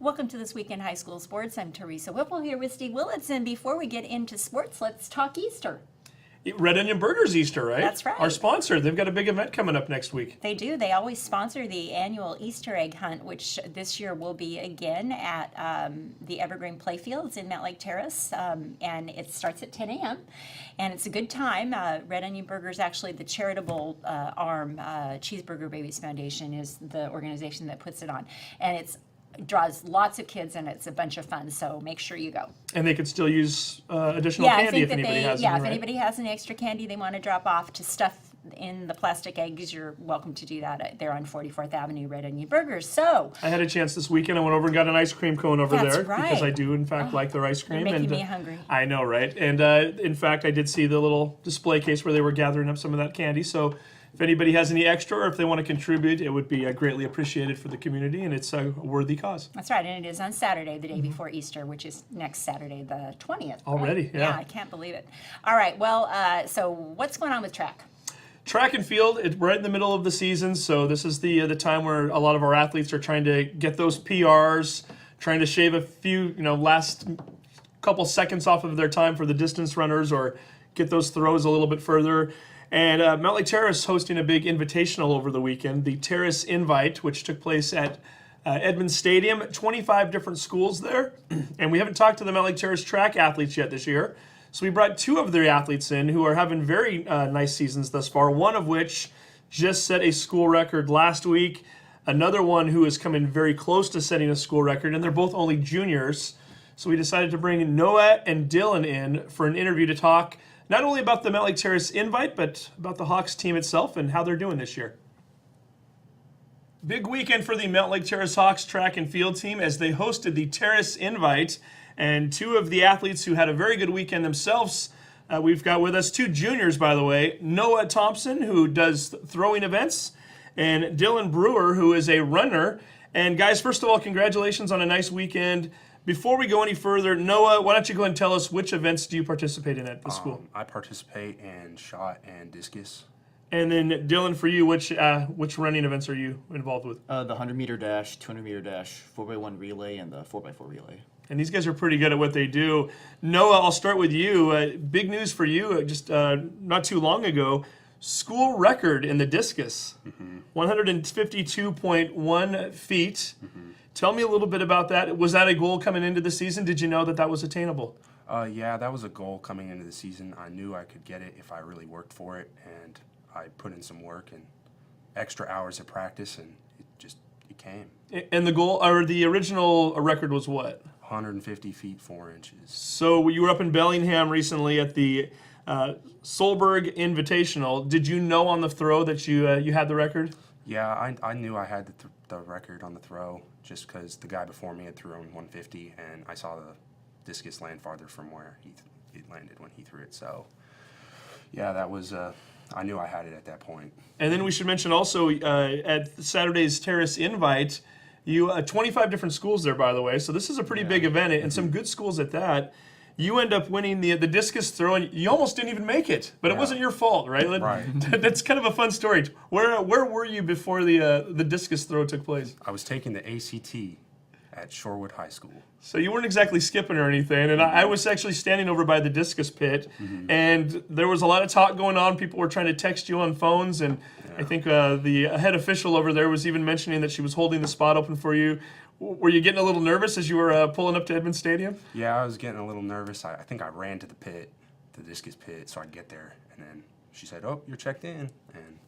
Welcome to This Week in High School Sports. I'm Teresa Whipple here with Steve Willits, and before we get into sports, let's talk Easter. Red Onion Burger's Easter, right? That's right. Our sponsor. They've got a big event coming up next week. They do. They always sponsor the annual Easter egg hunt, which this year will be again at the Evergreen Playfields in Mountlake Terrace, and it starts at 10 a.m. And it's a good time. Red Onion Burger is actually the charitable arm. Cheeseburger Babies Foundation is the organization that puts it on, and it draws lots of kids, and it's a bunch of fun, so make sure you go. And they could still use additional candy if anybody has if any, right? anybody has any extra candy they want to drop off to stuff in the plastic eggs, you're welcome to do that. They're on 44th Avenue, Red Onion Burgers. So I had a chance this weekend. I went over and got an ice cream cone over That's there right. because I do, in fact, like their ice cream. You're making and me hungry. I know, right? And in fact, I did see the little display case where they were gathering up some of that candy. So if anybody has any extra or if they want to contribute, it would be greatly appreciated for the community, and it's a worthy cause. That's right, and it is on Saturday, the day before Easter, which is next Saturday, the 20th. Already, right? yeah. I can't believe it. All right, well, so what's going on with track? Track and field, it's right in the middle of the season, so this is the time where a lot of our athletes are trying to get those PRs, trying to shave a few, last couple seconds off of their time for the distance runners or get those throws a little bit further. And Mountlake Terrace hosting a big invitational over the weekend, the Terrace Invite, which took place at Edmonds Stadium. 25 different schools there, and we haven't talked to the Mountlake Terrace track athletes yet this year. So we brought two of their athletes in who are having very nice seasons thus far, one of which just set a school record last week, another one who is coming very close to setting a school record, and they're both only juniors. So we decided to bring Noah and Dylan in for an interview to talk not only about the Mountlake Terrace Invite, but about the Hawks team itself and how they're doing this year. Big weekend for the Mountlake Terrace Hawks track and field team as they hosted the Terrace Invite. And two of the athletes who had a very good weekend themselves, we've got with us two juniors, by the way, NoahThompson, who does throwing events, and Dylan Breuer, who is a runner. And guys, first of all, congratulations on a nice weekend. Before we go any further, Noah, why don't you go ahead and tell us which events do you participate in at the school? I participate in shot and discus. And then Dylan, for you, which running events are you involved with? The 100-meter dash, 200-meter dash, 4x1 relay, and the 4x4 relay. And these guys are pretty good at what they do. Noah, I'll start with you. Big news for you, just not too long ago, school record in the discus, 152.1 feet. Tell me a little bit about that. Was that a goal coming into the season? Did you know that was attainable? Yeah, that was a goal coming into the season. I knew I could get it if I really worked for it, and I put in some work and extra hours of practice, and it came. And the goal, or the original record was what? 150 feet 4 inches. So you were up in Bellingham recently at the Solberg Invitational. Did you know on the throw that you had the record? Yeah, I knew I had the record on the throw just because the guy before me had thrown 150, and I saw the discus land farther from where it landed when he threw it. So, yeah, that was I knew I had it at that point. And then we should mention also at Saturday's Terrace Invite, you 25 different schools there, by the way. So this is a pretty big event, and some good schools at that. You end up winning the discus throw, and you almost didn't even make it, but it wasn't your fault, right? Right. That's kind of a fun story. Where were you before the discus throw took place? I was taking the ACT at Shorewood High School. So you weren't exactly skipping or anything, and I was actually standing over by the discus pit, and there was a lot of talk going on. People were trying to text you on phones, and I think the head official over there was even mentioning that she was holding the spot open for you. Were you getting a little nervous as you were pulling up to Edmonds Stadium? Yeah, I was getting a little nervous. I think I ran to the pit, the discus pit, so I'd get there, and then she said, "Oh, you're checked in," and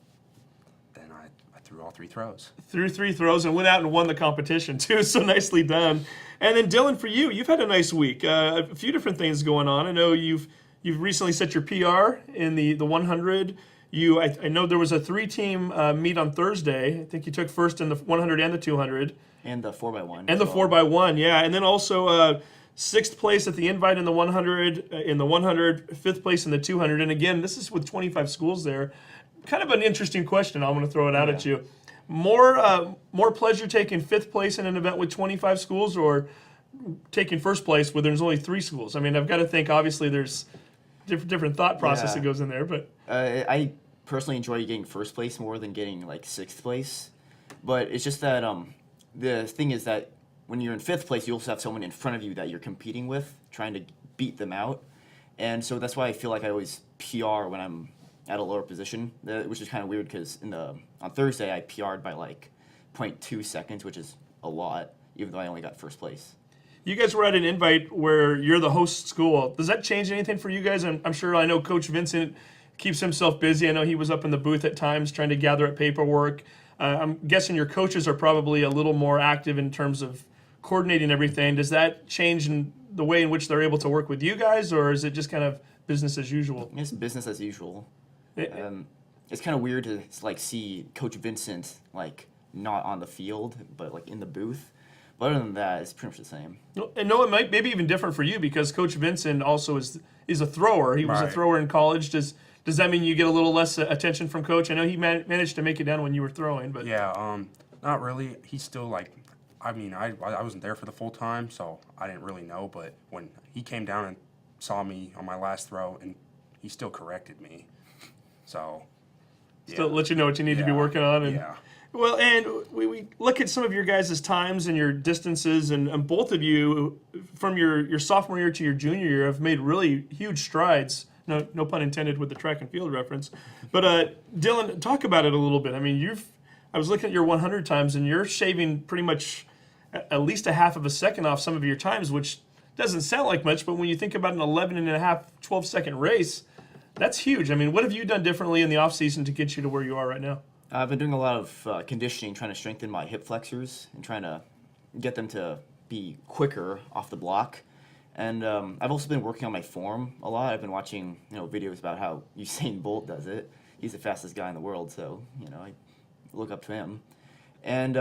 then I threw all three throws. Threw 3 throws and went out and won the competition too, so nicely done. And then Dylan, for you, you've had a nice week. A few different things going on. I know you've recently set your PR in the 100. I know there was a 3-team meet on Thursday. I think you took first in the 100 and the 200. And the 4x1. And the 4x1, yeah. And then also 6th place at the Invite in the 100, 5th place in the 200. And again, this is with 25 schools there. Kind of an interesting question. I'm going to throw it out at you. More pleasure taking 5th place in an event with 25 schools, or taking first place where there's only 3 schools? I mean, I've got to think. Obviously, there's different thought process that goes in there, but I personally enjoy getting first place more than getting like 6th place. But it's just that the thing is that when you're in 5th place, you also have someone in front of you that you're competing with, trying to beat them out. And so that's why I feel like I always PR when I'm at a lower position, which is kind of weird because on Thursday I PR'd by like 0.2 seconds, which is a lot, even though I only got 1st place. You guys were at an invite where you're the host school. Does that change anything for you guys? I'm sure I know Coach Vincent keeps himself busy. I know he was up in the booth at times trying to gather up paperwork. I'm guessing your coaches are probably a little more active in terms of coordinating everything. Does that change in the way in which they're able to work with you guys, or is it just kind of business as usual? It's business as usual. It's kind of weird to like see Coach Vincent like not on the field, but like in the booth. But other than that, it's pretty much the same. And no, it might maybe even different for you because Coach Vincent also is a thrower. He was a Right. thrower in college. Does that mean you get a little less attention from Coach? I know he managed to make it down when you were throwing, but Yeah, not really. He's still like, I mean, I wasn't there for the full time, so I didn't really know. But when he came down and saw me on my last throw, and he still corrected me, so still let you know what you need to be Yeah. working on. And Yeah. well, and we look at some of your guys' times and your distances, and both of you, from your sophomore year to your junior year, have made really huge strides. No pun intended with the track and field reference. But Dylan, talk about it a little bit. I mean, I was looking at your 100 times, and you're shaving pretty much at least a half of a second off some of your times, which doesn't sound like much, but when you think about an 11 and a half, 12-second race, that's huge. I mean, what have you done differently in the off season to get you to where you are right now? I've been doing a lot of conditioning, trying to strengthen my hip flexors and trying to get them to be quicker off the block. And I've also been working on my form a lot. I've been watching videos about how Usain Bolt does it. He's the fastest guy in the world, so I look up to him. And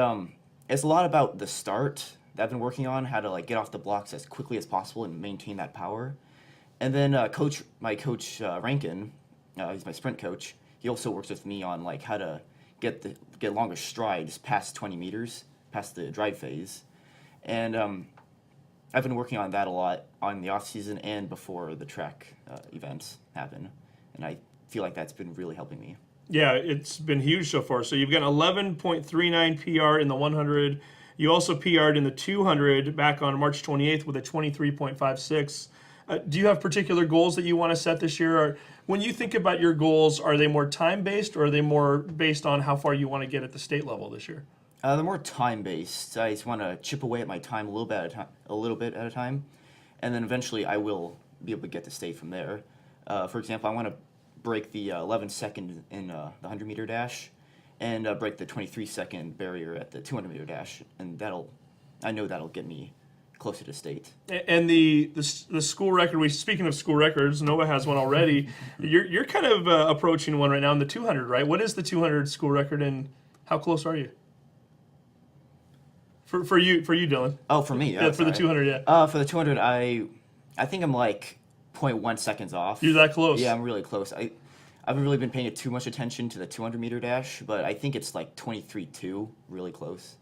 it's a lot about the start that I've been working on, how to like get off the blocks as quickly as possible and maintain that power. And then my coach Rankin, he's my sprint coach. He also works with me on like how to get longer strides past 20 meters, past the drive phase. And I've been working on that a lot on the off season and before the track events happen. And I feel like that's been really helping me. Yeah, it's been huge so far. So you've got 11.39 PR in the 100. You also PR'd in the 200 back on March 28th with a 23.56. Do you have particular goals that you want to set this year? Or when you think about your goals, are they more time-based or are they more based on how far you want to get at the state level this year? They're more time-based. I just want to chip away at my time a little bit at a time, and then eventually I will be able to get to state from there. For example, I want to break the 11-second in the 100-meter dash, and break the 23-second barrier at the 200-meter dash, and I know that'll get me closer to state. And the school record. Speaking of school records, Noah has one already. You're kind of approaching one right now in the 200, right? What is the 200 school record, and how close are you? For you, Dylan. Oh, for me, Yeah, for the 200, yeah. For the 200, I think I'm like 0.1 seconds off. You're that close. Yeah, I'm really close. I haven't really been paying too much attention to the 200-meter dash, but I think it's like 23.2, really close.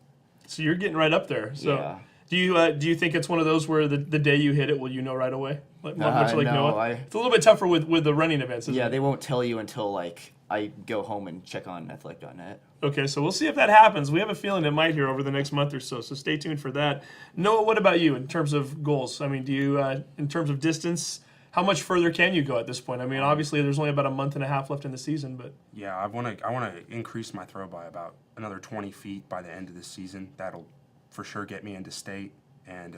So you're getting right up there. So Yeah. do you think it's one of those where the day you hit it, will you know right away? Much like no, Noah? It's a little bit tougher with the running events, isn't Yeah, it? they won't tell you until like I go home and check on athletic.net. Okay, so we'll see if that happens. We have a feeling it might here over the next month or so stay tuned for that. Noah, what about you in terms of goals? I mean, do you, in terms of distance, how much further can you go at this point? I mean, obviously there's only about a month and a half left in the season, but Yeah, I want to increase my throw by about another 20 feet by the end of this season. That'll for sure get me into state, and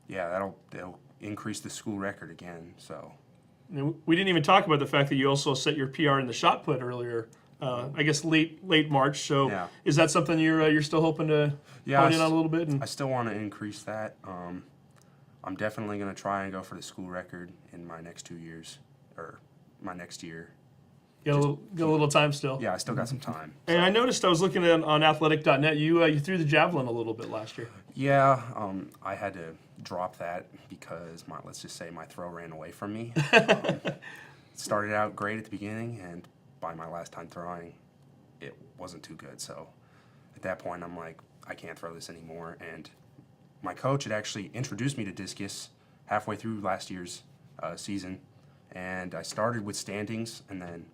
that'll increase the school record again. So we didn't even talk about the fact that you also set your PR in the shot put earlier. I guess late March. So Yeah. is that something you're still hoping to hone in on a little bit? And I still want to increase that. I'm definitely going to try and go for the school record in my next 2 years, or my next year. get a little time still. Yeah, I still got some time. And I noticed I was looking at on athletic.net. You threw the javelin a little bit last year. Yeah, I had to drop that because let's just say my throw ran away from me. Started out great at the beginning, and by my last time throwing, it wasn't too good. So at that point, I'm like, I can't throw this anymore. And my coach had actually introduced me to discus halfway through last year's season, and I started with standings, and then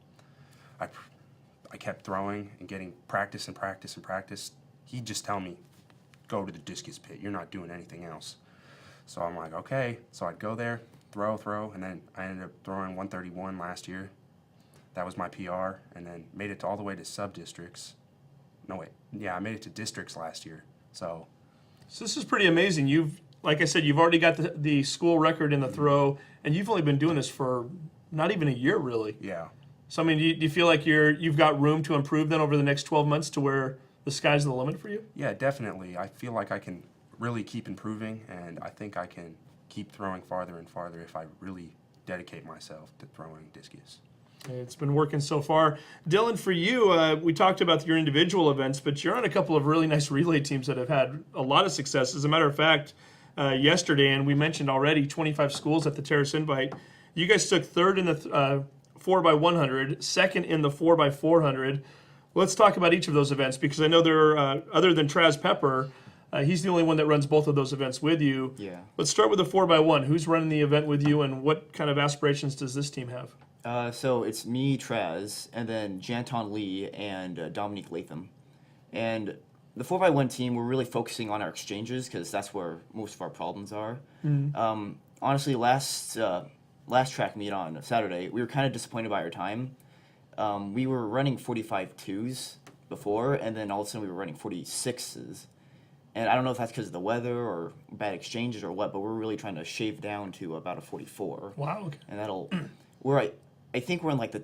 I kept throwing and getting practice and practice and practice. He'd just tell me, go to the discus pit. You're not doing anything else. So I'm like, okay. So I'd go there, throw, and then I ended up throwing 131 last year. That was my PR, and then made it all the way to sub-districts. No, wait. Yeah, I made it to districts last year. So this is pretty amazing. Like I said, you've already got the school record in the throw, and you've only been doing this for not even a year, really. yeah. So, I mean, do you feel like you've got room to improve then over the next 12 months to where the sky's the limit for you? Yeah, definitely. I feel like I can really keep improving, and I think I can keep throwing farther and farther if I really dedicate myself to throwing discus. It's been working so far. Dylan, for you, we talked about your individual events, but you're on a couple of really nice relay teams that have had a lot of success. As a matter of fact, yesterday, and we mentioned already, 25 schools at the Terrace Invite. You guys took third in the 4x100, second in the 4x400. Let's talk about each of those events, because I know there are, other than Traz Pepper, he's the only one that runs both of those events with you. Yeah. Let's start with the 4x1. Who's running the event with you, and what kind of aspirations does this team have? So it's me, Traz, and then Janton Lee and Dominique Latham. And the 4x1 team, we're really focusing on our exchanges because that's where most of our problems are. Honestly, last track meet on Saturday, we were kind of disappointed by our time. We were running 45.2s before, and then all of a sudden we were running 46s. And I don't know if that's because of the weather or bad exchanges or what, but we're really trying to shave down to about a 44. Wow. Okay. And that'll, I think we're in like the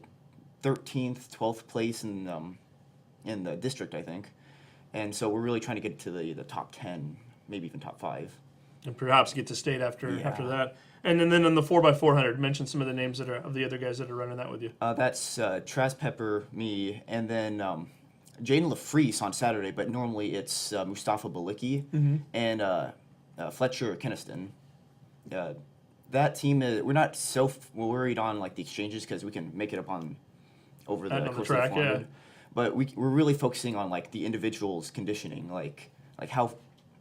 13th, 12th place in the district, I think. And so we're really trying to get to the top 10, maybe even top 5. And perhaps get to state after Yeah. that. And then on the 4x400, mention some of the names of the other guys that are running that with you. That's Traz Pepper, me, and then Jaden LaFreese on Saturday, but normally it's Mustafa Balicki and Fletcher Keniston. That team, we're not so worried on like the exchanges because we can make it up over the On the course track, of the 400. yeah. But we're really focusing on like the individual's conditioning, like how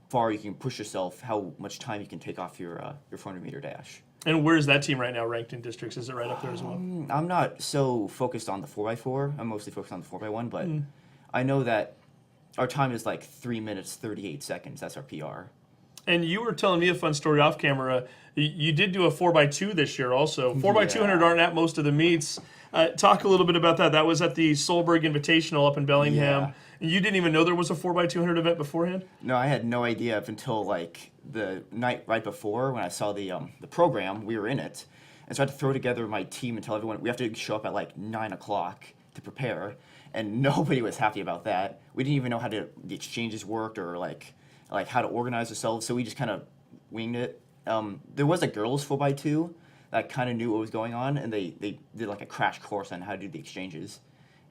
far you can push yourself, how much time you can take off your 400-meter dash. And where's that team right now ranked in districts? Is it right up there as well? I'm not so focused on the 4x4. I'm mostly focused on the 4x1, but I know that our time is like 3 minutes, 38 seconds. That's our PR. And you were telling me a fun story off camera. You did do a 4x2 this year also. 4x200 aren't at most of the meets. Talk a little bit about that. That was at the Solberg Invitational up in Bellingham. Yeah. And you didn't even know there was a 4x200 event beforehand? No, I had no idea up until like the night right before when I saw the program. We were in it, and so I had to throw together my team and tell everyone we have to show up at like 9 o'clock to prepare. And nobody was happy about that. We didn't even know how the exchanges worked or like how to organize ourselves. So we just kind of winged it. There was a girls 4x2 that kind of knew what was going on, and they did like a crash course on how to do the exchanges.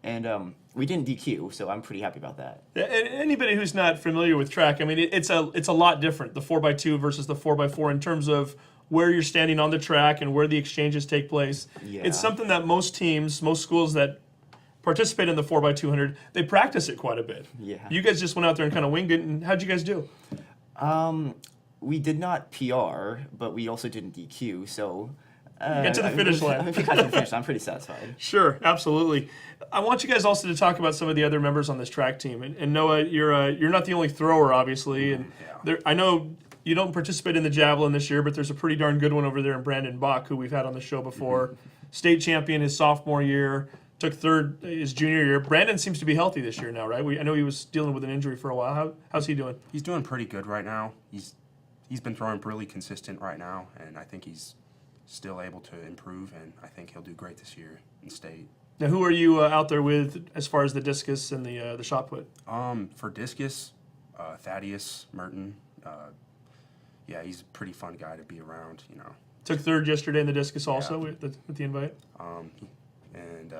And we didn't DQ, so I'm pretty happy about that. And anybody who's not familiar with track, I mean, it's a lot different, the 4x2 versus the 4x4 in terms of where you're standing on the track and where the exchanges take place. Yeah. It's something that most teams, most schools that participate in the 4x200, they practice it quite a bit. Yeah. You guys just went out there and kind of winged it, and how'd you guys do? We did not PR, but we also didn't DQ, so... Get to the finish line. If we got to the finish line, I'm pretty satisfied. Sure, absolutely. I want you guys also to talk about some of the other members on this track team. And Noah, you're not the only thrower, obviously. And I know you don't participate in the javelin this year, but there's a pretty darn good one over there in Brandon Bach, who we've had on the show before. State champion his sophomore year, took third his junior year. Brandon seems to be healthy this year now, right? I know he was dealing with an injury for a while. How's he doing? He's doing pretty good right now. He's been throwing really consistent right now, and I think he's still able to improve, and I think he'll do great this year in state. Now, who are you out there with as far as the discus and the shot put? For discus, Thaddeus Merton. Yeah, he's a pretty fun guy to be around, you know. Took third yesterday in the discus also with the invite. And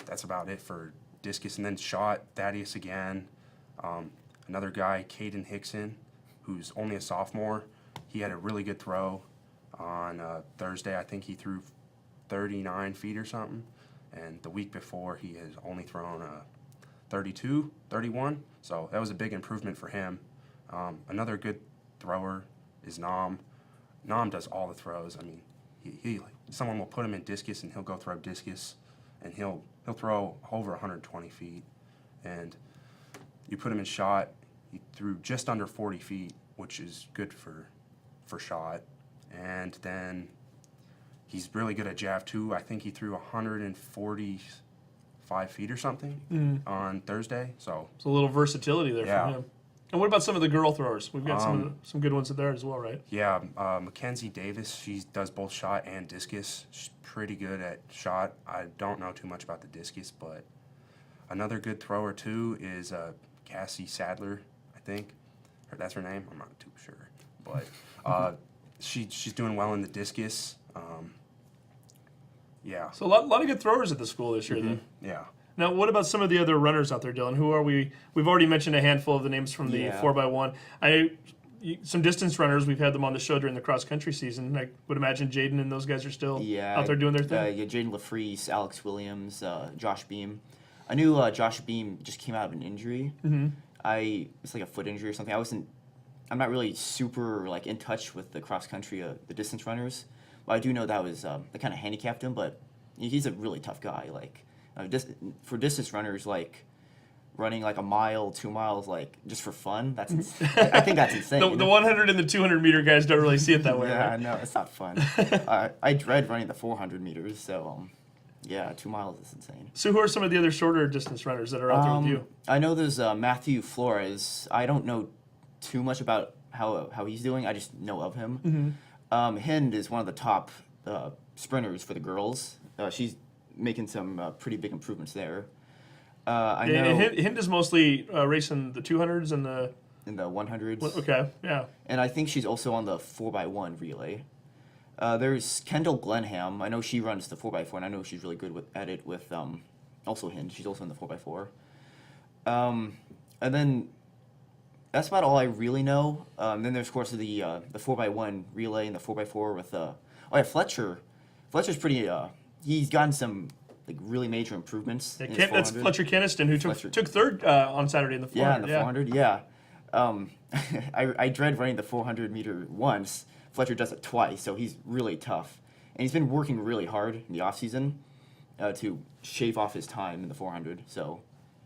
that's about it for discus. And then shot, Thaddeus again. Another guy, Caden Hickson, who's only a sophomore. He had a really good throw on Thursday. I think he threw 39 feet or something. And the week before, he has only thrown 32, 31. So that was a big improvement for him. Another good thrower is Nam. Nam does all the throws. I mean, someone will put him in discus and he'll go throw discus, and he'll throw over 120 feet. And you put him in shot, He threw just under 40 feet, which is good for shot. And then he's really good at jav too. I think he threw 145 feet or something on Thursday. So It's a little versatility there Yeah. from him. And what about some of the girl throwers? We've got some good ones there as well, right? yeah, Mackenzie Davis, she does both shot and discus. She's pretty good at shot. I don't know too much about the discus, but another good thrower too is Cassie Sadler, I think. That's her name. I'm not too sure, but she's doing well in the discus. Yeah, So a lot of good throwers at the school this year, then. yeah. Now, what about some of the other runners out there, Dylan? Who are we? We've already mentioned a handful of the names from the Yeah. 4x1. Some distance runners. We've had them on the show during the cross country season. I would imagine Jaden and those guys are still out there doing their thing. Yeah, Jaden LaFreeze, Alex Williams, Josh Beam. I knew Josh Beam just came out of an injury. It's like a foot injury or something. I'm not really super like in touch with the cross country, the distance runners. But I do know that was that kind of handicapped him. But he's a really tough guy. Like for distance runners, like running like a mile, 2 miles, like just for fun. That's I think that's insane. The 100 and the 200 meter guys don't really see it that way. Yeah, Right? no, it's not fun. I dread running the 400 meters. So yeah, 2 miles is insane. So who are some of the other shorter distance runners that are out there with you? I know there's Matthew Flores. I don't know too much about how he's doing. I just know of him. Hind is one of the top sprinters for the girls. She's making some pretty big improvements there. I know And Hind is mostly racing the 200s and the. in the 100s. Okay, yeah. And I think she's also on the 4x1 relay. There's Kendall Glenham. I know she runs the 4x4, and I know she's really good at it with also Hind. She's also in the 4x4. And then that's about all I really know. Then there's, of course, the 4x1 relay and the 4x4 with Fletcher. Fletcher's pretty. He's gotten some like really major improvements. In his That's 400. Fletcher Keniston, who took third on Saturday in the 400. Yeah, in the 400. Yeah. I dread running the 400 meter once. Fletcher does it twice, so he's really tough. And he's been working really hard in the off season to shave off his time in the 400. So,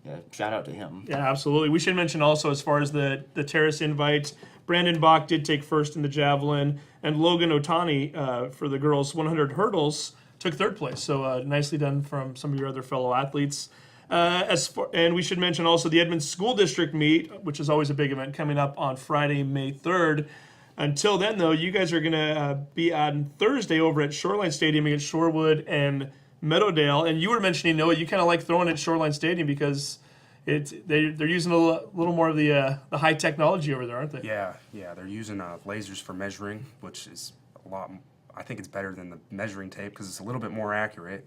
yeah, shout out to him. Yeah, absolutely. We should mention also, as far as the terrace invites, Brandon Bach did take first in the javelin, and Logan Otani for the girls 100 hurdles took third place. So nicely done from some of your other fellow athletes. And we should mention also the Edmonds School District meet, which is always a big event, coming up on Friday, May 3rd. Until then, though, you guys are going to be on Thursday over at Shoreline Stadium against Shorewood and Meadowdale. And you were mentioning, Noah, you kind of like throwing at Shoreline Stadium because they're using a little more of the high technology over there, aren't they? Yeah, they're using lasers for measuring, which is a lot. I think it's better than the measuring tape because it's a little bit more accurate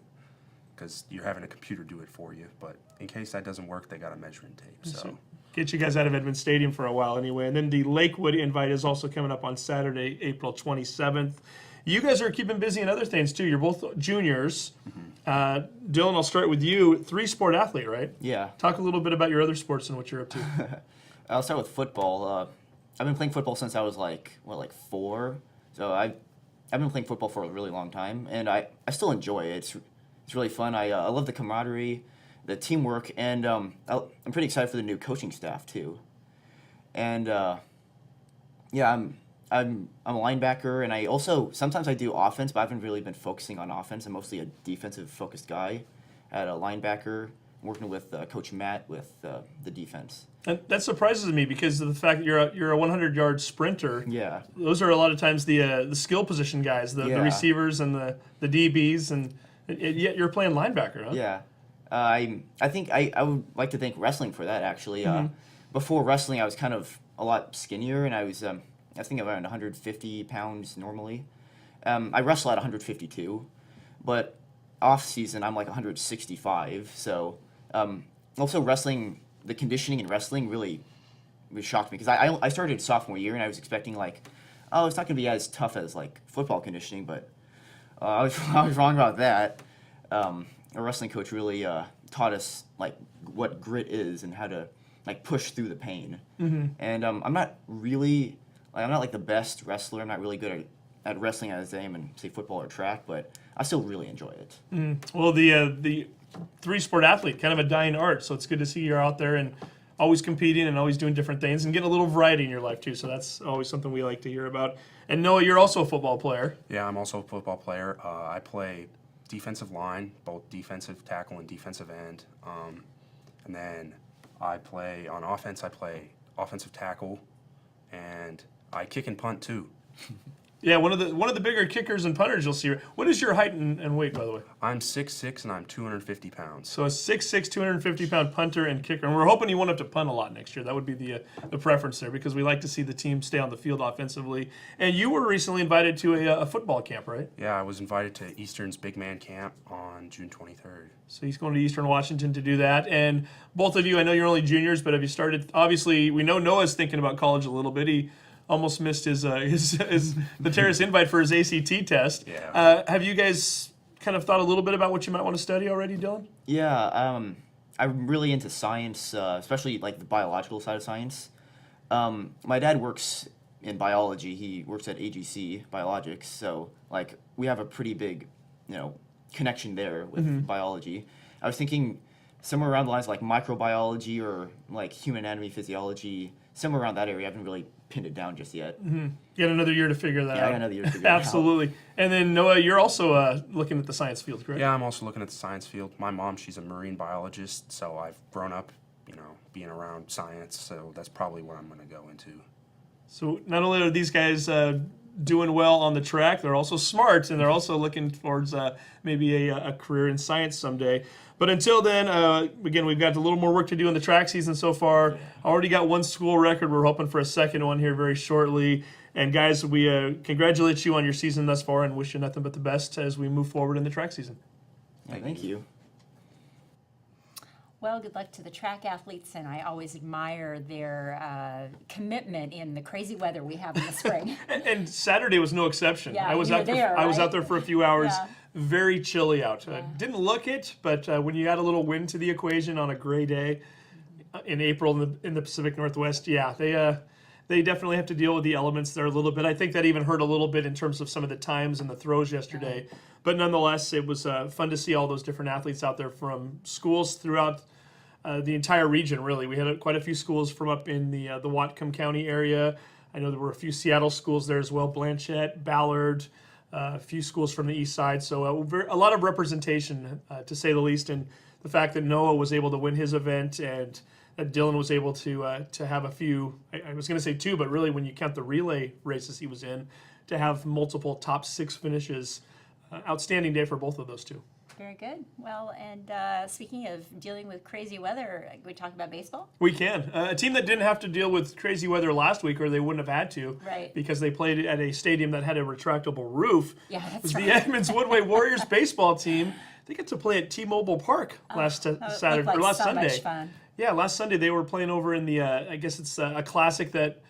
because you're having a computer do it for you. But in case that doesn't work, they got a measuring tape. So get you guys out of Edmonds Stadium for a while anyway. And then the Lakewood invite is also coming up on Saturday, April 27th. You guys are keeping busy in other things too. You're both juniors. Dylan, I'll start with you. 3-sport athlete, right? Yeah. Talk a little bit about your other sports and what you're up to. I'll start with football. I've been playing football since I was like 4. So I've been playing football for a really long time, and I still enjoy it. It's really fun. I love the camaraderie, the teamwork, and I'm pretty excited for the new coaching staff too. And yeah, I'm a linebacker, and I also sometimes I do offense, but I haven't really been focusing on offense. I'm mostly a defensive focused guy at a linebacker, working with Coach Matt with the defense. And that surprises me because of the fact that you're a 100-yard sprinter. Yeah. Those are a lot of times the skill position guys, the receivers and the DBs, and yet you're playing linebacker, huh? Yeah. I think I would like to thank wrestling for that, actually. Before wrestling, I was kind of a lot skinnier, and I was, I think, around 150 pounds normally. I wrestle at 152, but off season, I'm like 165. So also wrestling, the conditioning in wrestling really shocked me because I started sophomore year, and I was expecting like, oh, it's not going to be as tough as like football conditioning, but I was wrong about that. A wrestling coach really taught us like what grit is and how to like push through the pain. And I'm not really I'm not like the best wrestler. I'm not really good at wrestling as I am in say football or track, but I still really enjoy it. Well, the 3-sport athlete, kind of a dying art. So it's good to see you're out there and always competing and always doing different things and getting a little variety in your life too. So that's always something we like to hear about. And Noah, you're also a football player. Yeah, I'm also a football player. I play defensive line, both defensive tackle and defensive end. And then I play on offense. I play offensive tackle, and I kick and punt too. Yeah, one of the bigger kickers and punters you'll see. What is your height and weight, by the way? I'm 6'6", and I'm 250 pounds. So a 6'6", 250-pound punter and kicker. And we're hoping you won't have to punt a lot next year. That would be the preference there, because we like to see the team stay on the field offensively. And you were recently invited to a football camp, right? Yeah, I was invited to Eastern's Big Man Camp on June 23rd. So he's going to Eastern Washington to do that. And both of you, I know you're only juniors, but have you started? Obviously, we know Noah's thinking about college a little bit. He almost missed the Terrace invite for his ACT test. Yeah. Have you guys kind of thought a little bit about what you might want to study already, Dylan? Yeah, I'm really into science, especially like the biological side of science. My dad works in biology. He works at AGC Biologics, so like we have a pretty big, connection there with biology. I was thinking somewhere around the lines like microbiology or like human anatomy, physiology, somewhere around that area. I haven't really pinned it down just yet. You got another year to figure that out. Yeah, I got another year to figure it out. Absolutely. And then Noah, you're also looking at the science field, correct? Yeah, I'm also looking at the science field. My mom, she's a marine biologist, so I've grown up, being around science, so that's probably what I'm going to go into. So not only are these guys doing well on the track, they're also smart, and they're also looking towards maybe a career in science someday. But until then, again, we've got a little more work to do in the track season so far. Already got one school record. We're hoping for a second one here very shortly. And guys, we congratulate you on your season thus far and wish you nothing but the best as we move forward in the track season. Yeah, thank you. Well, good luck to the track athletes, and I always admire their commitment in the crazy weather we have in the spring. And Saturday was no exception. Yeah, I was you were out there, I was right? out there for a few hours. Yeah. Very chilly out. Yeah. Didn't look it, but when you add a little wind to the equation on a gray day in April in the Pacific Northwest, yeah, they definitely have to deal with the elements there a little bit. I think that even hurt a little bit in terms of some of the times and the throws yesterday. But nonetheless, it was fun to see all those different athletes out there from schools throughout the entire region, really. We had quite a few schools from up in the Whatcom County area. I know there were a few Seattle schools there as well, Blanchette, Ballard, a few schools from the east side. So a lot of representation, to say the least. And the fact that Noah was able to win his event and that Dylan was able to have a few, I was going to say two, but really when you count the relay races he was in, to have multiple top six finishes. Outstanding day for both of those two. Very good. Well, and speaking of dealing with crazy weather, can we talk about baseball? We can. A team that didn't have to deal with crazy weather last week, or they wouldn't have had to, Right. because they played at a stadium that had a retractable roof. Yeah, that's was right. the Edmonds-Woodway Warriors baseball team. They get to play at T-Mobile Park last Saturday Looked or like last so Sunday. much fun. Yeah, last Sunday they were playing over in the. I guess it's a classic that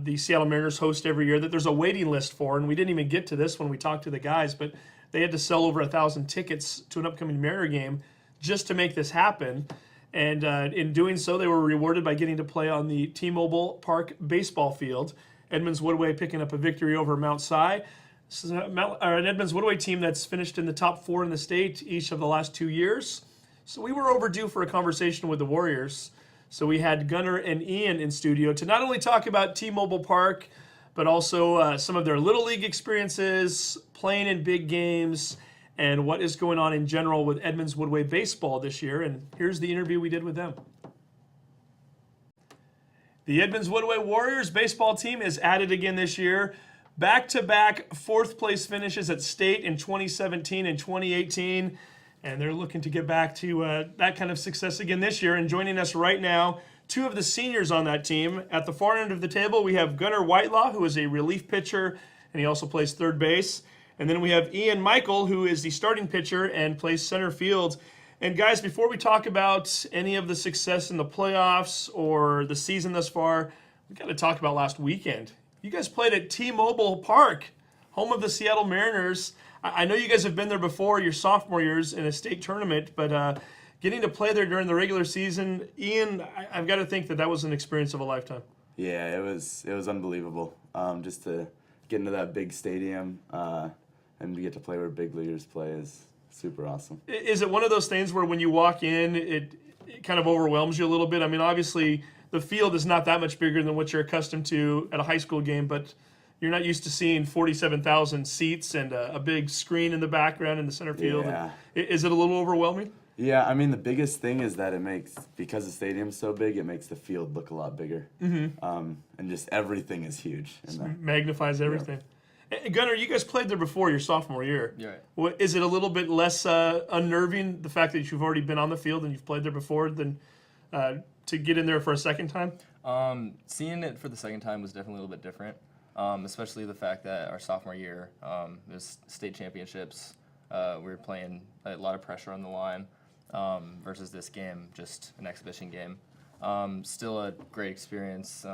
the Seattle Mariners host every year. That there's a waiting list for, and we didn't even get to this when we talked to the guys, but they had to sell over 1,000 tickets to an upcoming Mariner game just to make this happen. And in doing so, they were rewarded by getting to play on the T-Mobile Park baseball field. Edmonds-Woodway picking up a victory over Mount Si. This is an Edmonds-Woodway team that's finished in the top 4 in the state each of the last 2 years. So we were overdue for a conversation with the Warriors. So we had Gunnar and Ian in studio to not only talk about T-Mobile Park, but also some of their Little League experiences, playing in big games, and what is going on in general with Edmonds-Woodway baseball this year. And here's the interview we did with them. The Edmonds-Woodway Warriors baseball team is at it again this year. Back-to-back fourth-place finishes at state in 2017 and 2018. And they're looking to get back to that kind of success again this year. And joining us right now, two of the seniors on that team. At the far end of the table, we have Gunnar Whitelaw, who is a relief pitcher, and he also plays third base. And then we have Ian Michael, who is the starting pitcher and plays center field. And guys, before we talk about any of the success in the playoffs or the season thus far, we've got to talk about last weekend. You guys played at T-Mobile Park, home of the Seattle Mariners. I know you guys have been there before, your sophomore years in a state tournament, but getting to play there during the regular season, Ian, I've got to think that was an experience of a lifetime. Yeah, it was unbelievable. Just to get into that big stadium and to get to play where big leaguers play is super awesome. Is it one of those things where when you walk in, it kind of overwhelms you a little bit? I mean, obviously the field is not that much bigger than what you're accustomed to at a high school game, but you're not used to seeing 47,000 seats and a big screen in the background in the center field. Yeah. Is it a little overwhelming? Yeah, I mean, the biggest thing is that because the stadium's so big, it makes the field look a lot bigger. And just everything is huge. Magnifies everything. And Gunnar, you guys played there before your sophomore year. You're right. Is it a little bit less unnerving, the fact that you've already been on the field and you've played there before, than to get in there for a second time? Seeing it for the second time was definitely a little bit different, especially the fact that our sophomore year, there's state championships. We were playing a lot of pressure on the line versus this game, just an exhibition game. Still a great experience.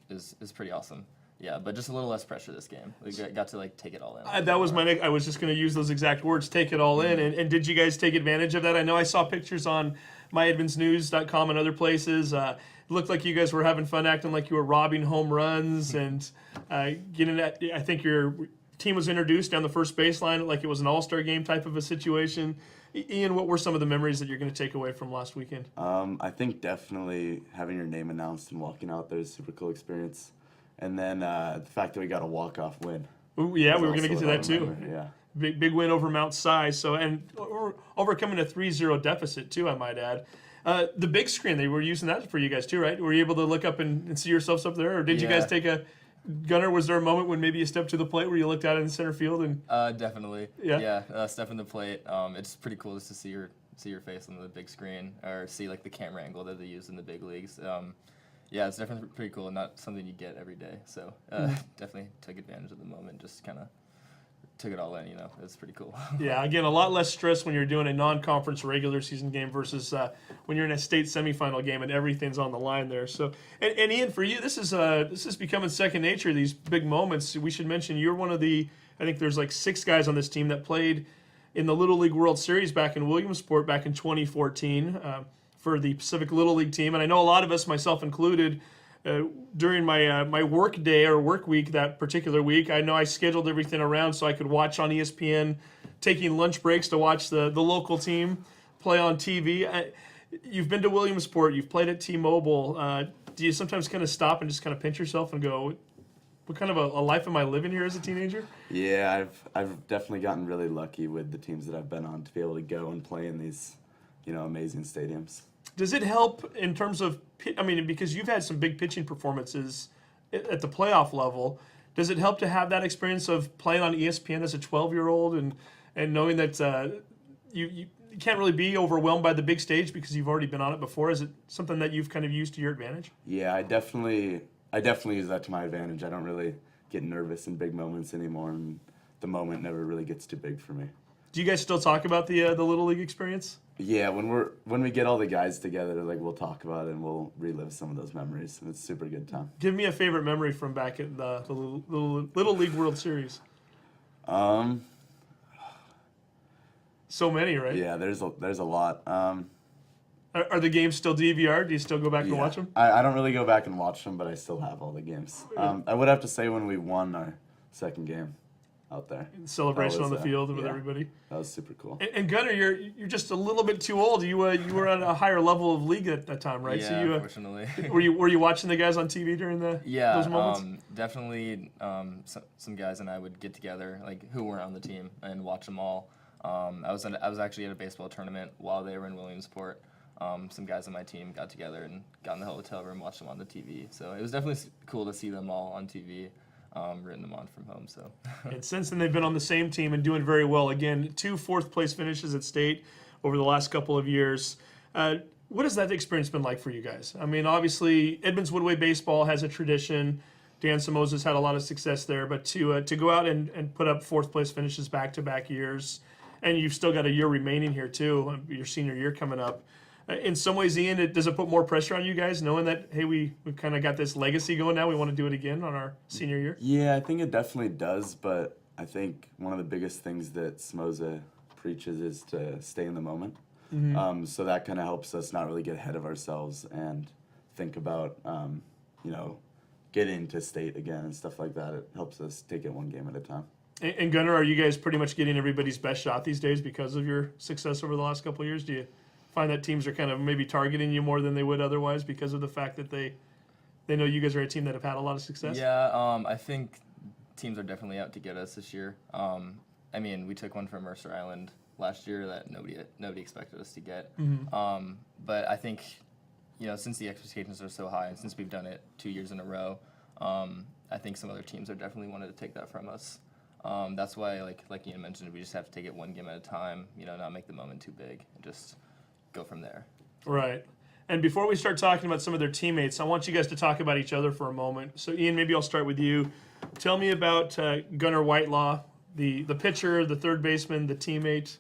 Is pretty awesome. Yeah, but just a little less pressure this game. We got to take it all in. That was my next. I was just going to use those exact words, take it all in. And did you guys take advantage of that? I know I saw pictures on myedmondsnews.com and other places. It looked like you guys were having fun, acting like you were robbing home runs and getting at. I think your team was introduced down the first baseline like it was an all-star game type of a situation. Ian, what were some of the memories that you're going to take away from last weekend? I think definitely having your name announced and walking out there is a super cool experience. And then the fact that we got a walk-off win. Ooh, yeah, we were going to get to that too. Yeah. Big win over Mount Si. So, and overcoming a 3-0 deficit too, I might add. The big screen, they were using that for you guys too, right? Were you able to look up and see yourselves up there, or did you guys take a? Gunnar, was there a moment when maybe you stepped to the plate where you looked out in the center field and? Definitely. Yeah? Stepping the plate. It's pretty cool just to see your face on the big screen, or see the camera angle that they use in the big leagues. Yeah, it's definitely pretty cool, and not something you get every day. So definitely took advantage of the moment, just kind of took it all in. It's pretty cool. Yeah, again, a lot less stress when you're doing a non-conference regular season game versus when you're in a state semifinal game and everything's on the line there. So, and Ian, for you, this is becoming second nature. These big moments. We should mention you're one of the. I think there's 6 guys on this team that played in the Little League World Series back in Williamsport back in 2014. For the Pacific Little League team, and I know a lot of us, myself included, during my my work day or work week that particular week, I know I scheduled everything around so I could watch on ESPN, taking lunch breaks to watch the local team play on TV. You've been to Williamsport, you've played at T-Mobile. Do you sometimes kind of stop and just kind of pinch yourself and go, what kind of a life am I living here as a teenager? Yeah, I've definitely gotten really lucky with the teams that I've been on to be able to go and play in these, amazing stadiums. Does it help in terms of, because you've had some big pitching performances at the playoff level, does it help to have that experience of playing on ESPN as a 12-year-old and knowing that you can't really be overwhelmed by the big stage because you've already been on it before? Is it something that you've kind of used to your advantage? Yeah, I definitely use that to my advantage. I don't really get nervous in big moments anymore, and the moment never really gets too big for me. Do you guys still talk about the Little League experience? Yeah, when we get all the guys together, we'll talk about it and we'll relive some of those memories, and it's a super good time. Give me a favorite memory from back at the Little League World Series. So many, right? Yeah, there's a lot. Are the games still DVR? Do you still go back and Yeah. watch them? I don't really go back and watch them, but I still have all the games. I would have to say when we won our second game out there. Celebration That was, on the field with yeah. everybody. That was super cool. And Gunnar, you're just a little bit too old. You were at a higher level of league at that time, right? Yeah, So you unfortunately. were you watching the guys on TV during those moments? Definitely. Some guys and I would get together, who weren't on the team, and watch them all. I was actually at a baseball tournament while they were in Williamsport. Some guys on my team got together and got in the hotel room, watched them on the TV. So it was definitely cool to see them all on TV. Written them on from home. So. And since then, they've been on the same team and doing very well. Again, 2 fourth-place finishes at state over the last couple of years. What has that experience been like for you guys? I mean, obviously, Edmonds-Woodway baseball has a tradition. Dan Samoza's had a lot of success there, but to go out and put up fourth-place finishes back-to-back years, and you've still got a year remaining here too, your senior year coming up. In some ways, Ian, does it put more pressure on you guys, knowing that, hey, we've kind of got this legacy going now, we want to do it again on our senior year? Yeah, I think it definitely does, but I think one of the biggest things that Samoza preaches is to stay in the moment. Mm-hmm. So that kind of helps us not really get ahead of ourselves and think about, getting to state again and stuff like that. It helps us take it one game at a time. And Gunnar, are you guys pretty much getting everybody's best shot these days because of your success over the last couple of years? Do you find that teams are kind of maybe targeting you more than they would otherwise because of the fact that they know you guys are a team that have had a lot of success? Yeah, I think teams are definitely out to get us this year. I mean, we took one from Mercer Island last year that nobody expected us to get. But I think, since the expectations are so high and since we've done it 2 years in a row, I think some other teams are definitely wanted to take that from us. That's why, like Ian mentioned, we just have to take it one game at a time. Not make the moment too big, and just go from there. Right. And before we start talking about some of their teammates, I want you guys to talk about each other for a moment. So, Ian, maybe I'll start with you. Tell me about Gunnar Whitelaw, the pitcher, the third baseman, the teammate.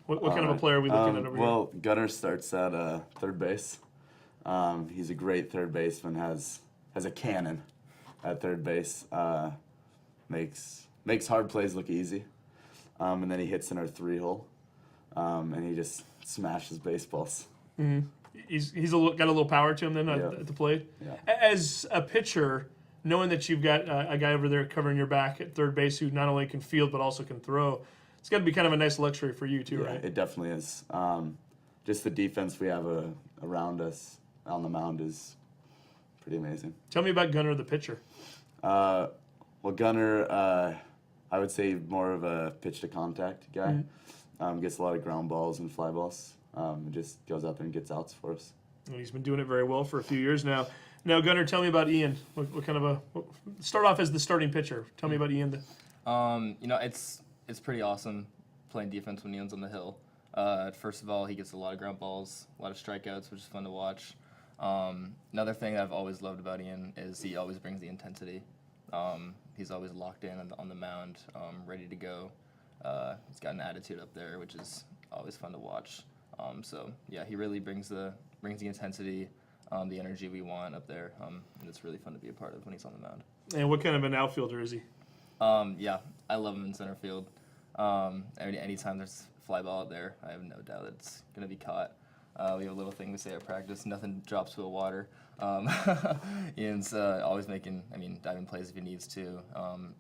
What kind of a player are we looking at over here? Well, Gunnar starts at third base. He's a great third baseman. Has a cannon at third base. Makes hard plays look easy. And then he hits in our 3-hole. And he just smashes baseballs. He's got a little power to him then at the plate. Yeah. As a pitcher, knowing that you've got a guy over there covering your back at third base who not only can field but also can throw, it's got to be kind of a nice luxury for you too, Yeah, right? it definitely is. Just the defense we have around us on the mound is pretty amazing. Tell me about Gunnar, the pitcher. Well, Gunnar, I would say more of a pitch to contact guy. Gets a lot of ground balls and fly balls. Just goes out there and gets outs for us. And he's been doing it very well for a few years now. Now, Gunnar, tell me about Ian. What kind of start off as the starting pitcher. Tell me about Ian. It's pretty awesome playing defense when Ian's on the hill. First of all, he gets a lot of ground balls, a lot of strikeouts, which is fun to watch. Another thing that I've always loved about Ian is he always brings the intensity. He's always locked in on the mound, ready to go. He's got an attitude up there, which is always fun to watch. So yeah, he really brings the intensity, the energy we want up there, and it's really fun to be a part of when he's on the mound. And what kind of an outfielder is he? Yeah, I love him in center field. Anytime there's a fly ball out there, I have no doubt that it's gonna be caught. We have a little thing we say at practice: nothing drops to the water. Ian's always making, diving plays if he needs to,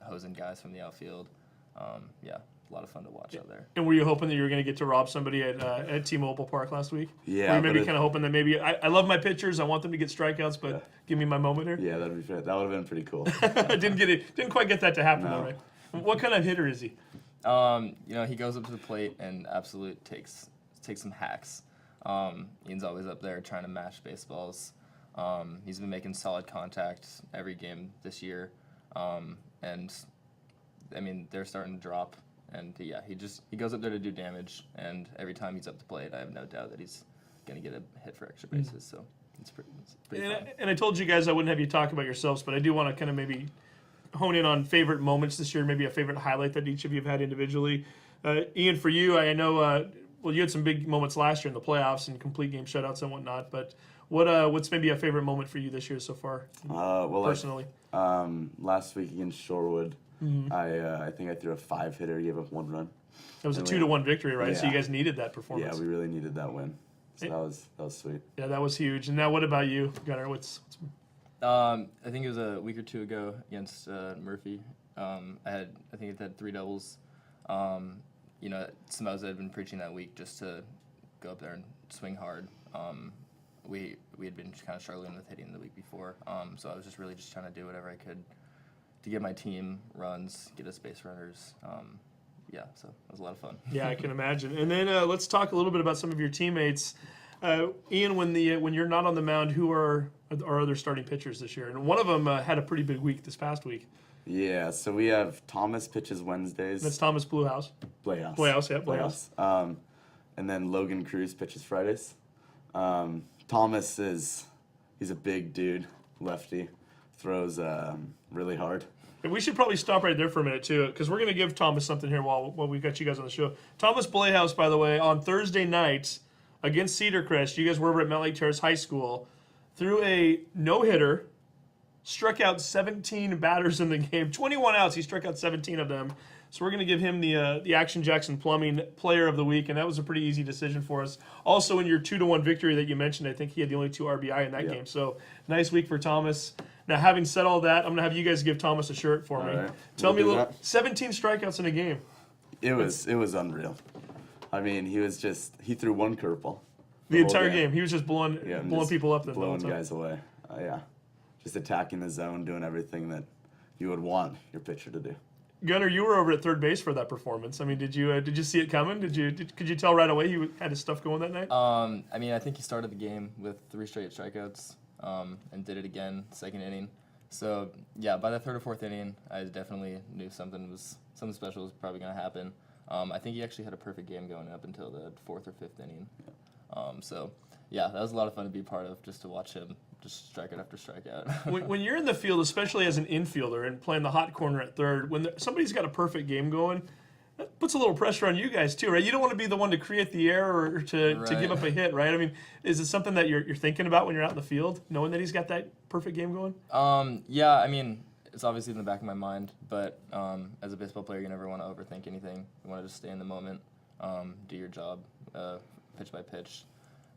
hosing guys from the outfield. Yeah, a lot of fun to watch out there. And were you hoping that you were going to get to rob somebody at T-Mobile Park last week? Yeah. Were you maybe kind of hoping that maybe I love my pitchers, I want them to get strikeouts, but give me my moment here? Yeah, that'd be fair. That would have been pretty cool. Didn't quite get that to happen No. though, right? What kind of hitter is he? He goes up to the plate and absolute takes some hacks. Ian's always up there trying to mash baseballs. He's been making solid contact every game this year, and they're starting to drop. And yeah, he goes up there to do damage, and every time he's up the plate, I have no doubt that he's gonna get a hit for extra bases. So it's pretty fun. And I told you guys I wouldn't have you talk about yourselves, but I do want to kind of maybe hone in on favorite moments this year, maybe a favorite highlight that each of you have had individually. Ian, for you, I know you had some big moments last year in the playoffs and complete game shutouts and whatnot, but what's maybe a favorite moment for you this year so far, personally? Last week against Shorewood, I think I threw a 5-hitter, gave up 1 run. It was a 2-1 victory, right? So you Yeah. guys needed that performance. Yeah, we really needed that win. So that was sweet. Yeah, that was huge. And now, what about you, Gunnar? I think it was a week or two ago against Murphy. I think I had 3 doubles. Smoza had been preaching that week just to go up there and swing hard. We had been kind of struggling with hitting the week before, so I was just really trying to do whatever I could to get my team runs, get us base runners. So it was a lot of fun. Yeah, I can imagine. And then let's talk a little bit about some of your teammates. Ian, when you're not on the mound, who are our other starting pitchers this year? And one of them had a pretty big week this past week. Yeah, so we have Thomas pitches Wednesdays. That's Thomas Bluehouse. Playhouse. And then Logan Cruz pitches Fridays. Thomas he's a big dude, lefty, throws really hard. And we should probably stop right there for a minute too, because we're going to give Thomas something here while we've got you guys on the show. Thomas Playhouse, by the way, on Thursday night against Cedar Crest, you guys were over at Mountlake Terrace High School, threw a no-hitter, struck out 17 batters in the game, 21 outs. He struck out 17 of them. So we're going to give him the Action Jackson Plumbing Player of the Week, and that was a pretty easy decision for us. Also, in your 2-1 victory that you mentioned, I think he had the only 2 RBI in that game. So nice week for Thomas. Now, having said all that, I'm going to have you guys give Thomas a shirt for me. All right. Tell me a We'll little. do that. 17 strikeouts in a game. It was unreal. He threw 1 curveball. The whole entire game. He was just blowing just people up. The whole blowing time. guys away. Yeah, just attacking the zone, doing everything that you would want your pitcher to do. Gunnar, you were over at third base for that performance. I mean, did you see it coming? Could you tell right away he had his stuff going that night? I mean, I think he started the game with 3 straight strikeouts, and did it again second inning. So yeah, by the third or fourth inning, I definitely knew something special was probably going to happen. I think he actually had a perfect game going up until the 4th or 5th inning. So yeah, that was a lot of fun to be part of, just to watch him just strikeout after strikeout. when you're in the field, especially as an infielder and playing the hot corner at third, when somebody's got a perfect game going, that puts a little pressure on you guys too, right? You don't want to be the one to create the error or to give up a hit, right? I mean, is it something that you're thinking about when you're out in the field, knowing that he's got that perfect game going? Yeah, I mean, it's obviously in the back of my mind, but as a baseball player, you never want to overthink anything. You want to just stay in the moment, do your job, pitch by pitch.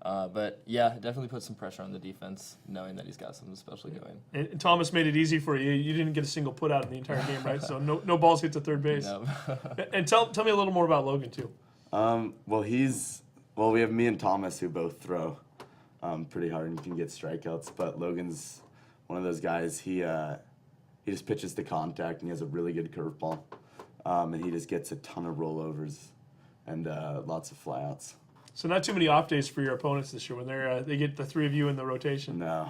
But yeah, it definitely put some pressure on the defense, knowing that he's got something special going. And Thomas made it easy for you. You didn't get a single put out in the entire game, right? So no balls hit to third base. No. And tell me a little more about Logan too. We have me and Thomas who both throw pretty hard and can get strikeouts. But Logan's one of those guys. He just pitches to contact, and he has a really good curveball. And he just gets a ton of rollovers and lots of flyouts. So not too many off days for your opponents this year when they get the 3 of you in the rotation. No.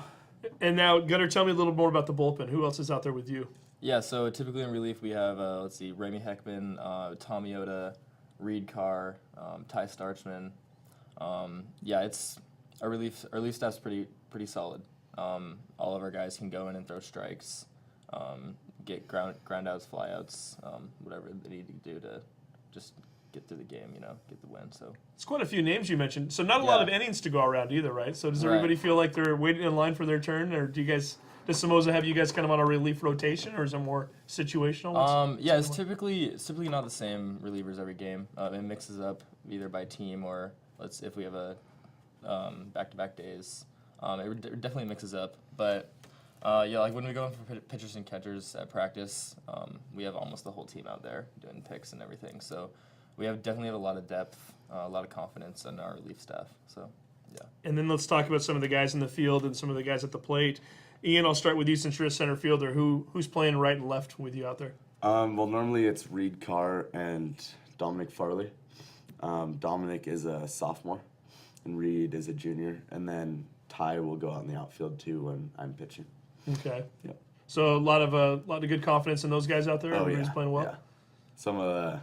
And now, Gunnar, tell me a little more about the bullpen. Who else is out there with you? Yeah, so typically in relief we have, Remy Heckman, Tom Yoda, Reed Carr, Ty Starchman. It's our relief staff's pretty solid. All of our guys can go in and throw strikes, get ground outs, flyouts, whatever they need to do to just get through the game, get the win. So It's quite a few names you mentioned. So not a lot of innings to go around either, right? So does everybody feel like they're waiting in line for their turn, or does Somoza have you guys kind of on a relief rotation, or is it more situational? It's typically not the same relievers every game. It mixes up either by team or if we have a back-to-back days. It definitely mixes up, but like when we go in for pitchers and catchers at practice, we have almost the whole team out there doing picks and everything. So we definitely have a lot of depth, a lot of confidence in our relief staff. So yeah. And then let's talk about some of the guys in the field and some of the guys at the plate. Ian, I'll start with you since you're a center fielder. Who's playing right and left with you out there? Normally it's Reed Carr and Dominic Farley. Dominic is a sophomore, and Reed is a junior, and then Ty will go out in the outfield too when I'm pitching. Okay. Yep. So a lot of good confidence in those guys out there. Everybody's playing well. Yeah. Some of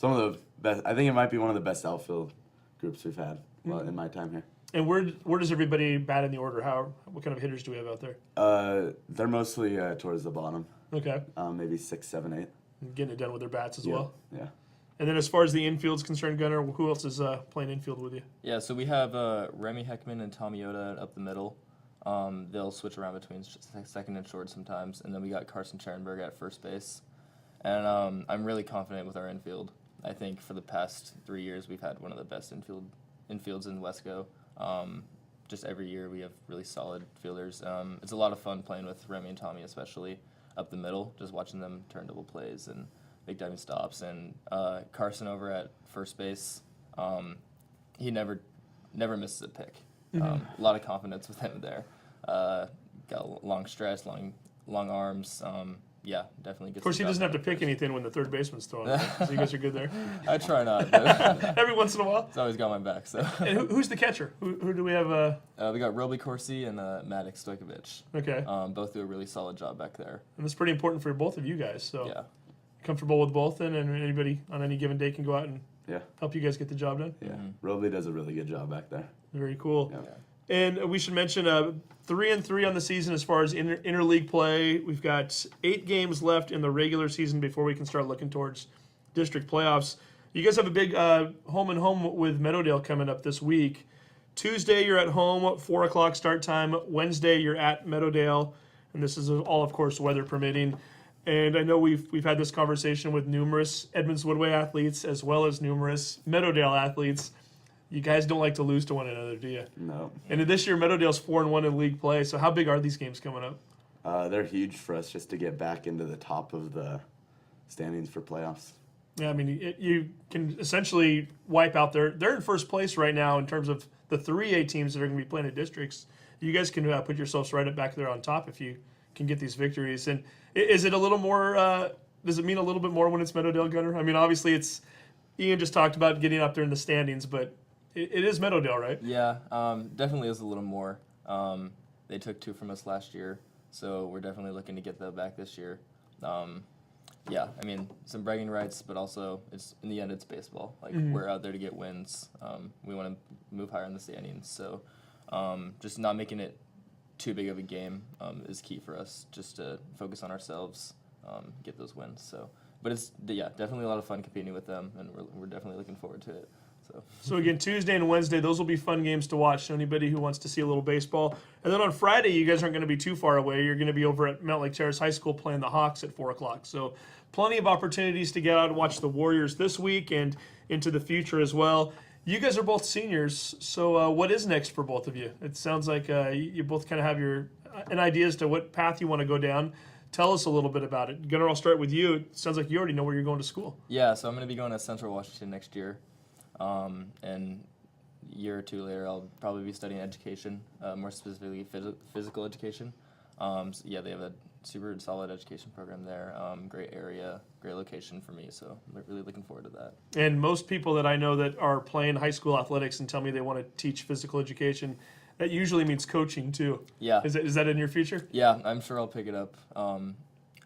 the best. I think it might be one of the best outfield groups we've had in my time here. And where does everybody bat in the order? What kind of hitters do we have out there? They're mostly towards the bottom. Okay. Maybe 6, 7, 8. Getting it done with their bats as well. Yeah. And then as far as the infield's concerned, Gunnar, who else is playing infield with you? Yeah, so we have Remy Heckman and Tom Yoda up the middle. They'll switch around between second and short sometimes. And then we got Carson Scherenberg at first base. And I'm really confident with our infield. I think for the past 3 years, we've had one of the best infields in Wesco. Just every year we have really solid fielders. It's a lot of fun playing with Remy and Tommy, especially up the middle, just watching them turn double plays and make diving stops. And Carson over at first base, he never misses a pick. A lot of confidence with him there. Got a long stretch, long arms. Yeah, definitely. Of course, he doesn't have to pick anything when the third baseman's throwing. Right? So you guys are good there. I try not. But Every once in a while. it's always got my back. So. And who's the catcher? Who do we have? We got Roby Corsi and Maddox Stojkovic. Okay. Both do a really solid job back there. And that's pretty important for both of you guys. So Yeah. comfortable with both, then, and anybody on any given day can go out and help you guys get the job done. Yeah. Roby does a really good job back there. Very cool. Yeah. And we should mention 3-3 on the season as far as interleague play. We've got 8 games left in the regular season before we can start looking towards district playoffs. You guys have a big home with Meadowdale coming up this week. Tuesday you're at home, 4 o'clock start time. Wednesday you're at Meadowdale, and this is all, of course, weather permitting. And I know we've had this conversation with numerous Edmonds-Woodway athletes as well as numerous Meadowdale athletes. You guys don't like to lose to one another, do you? No. And this year, Meadowdale's 4-1 in league play. So how big are these games coming up? They're huge for us just to get back into the top of the standings for playoffs. Yeah, I mean, you can essentially wipe out they're in first place right now in terms of the 3A teams that are going to be playing in districts, you guys can put yourselves right up back there on top if you can get these victories. And is it a little more? Does it mean a little bit more when it's Meadowdale, Gunnar? I mean, obviously it's. Ian just talked about getting up there in the standings, but it is Meadowdale, right? Yeah, definitely is a little more. They took 2 from us last year, so we're definitely looking to get that back this year. Yeah, I mean, some bragging rights, but also it's in the end it's baseball. Like we're out there to get wins. We want to move higher in the standings, so just not making it too big of a game is key for us. Just to focus on ourselves, get those wins. So, but it's definitely a lot of fun competing with them, and we're definitely looking forward to it. So again, Tuesday and Wednesday, those will be fun games to watch. So anybody who wants to see a little baseball. And then on Friday, you guys aren't going to be too far away. You're going to be over at Mountlake Terrace High School playing the Hawks at 4 o'clock. So plenty of opportunities to get out and watch the Warriors this week and into the future as well. You guys are both seniors, so what is next for both of you? It sounds like you both kind of have an idea as to what path you want to go down. Tell us a little bit about it. Gunnar, I'll start with you. It sounds like you already know where you're going to school. Yeah, so I'm going to be going to Central Washington next year. And a year or 2 later, I'll probably be studying education, more specifically physical education. So yeah, they have a super solid education program there. Great area, great location for me. So I'm really looking forward to that. And most people that I know that are playing high school athletics and tell me they want to teach physical education, that usually means coaching too. Yeah. Is that in your future? Yeah, I'm sure I'll pick it up.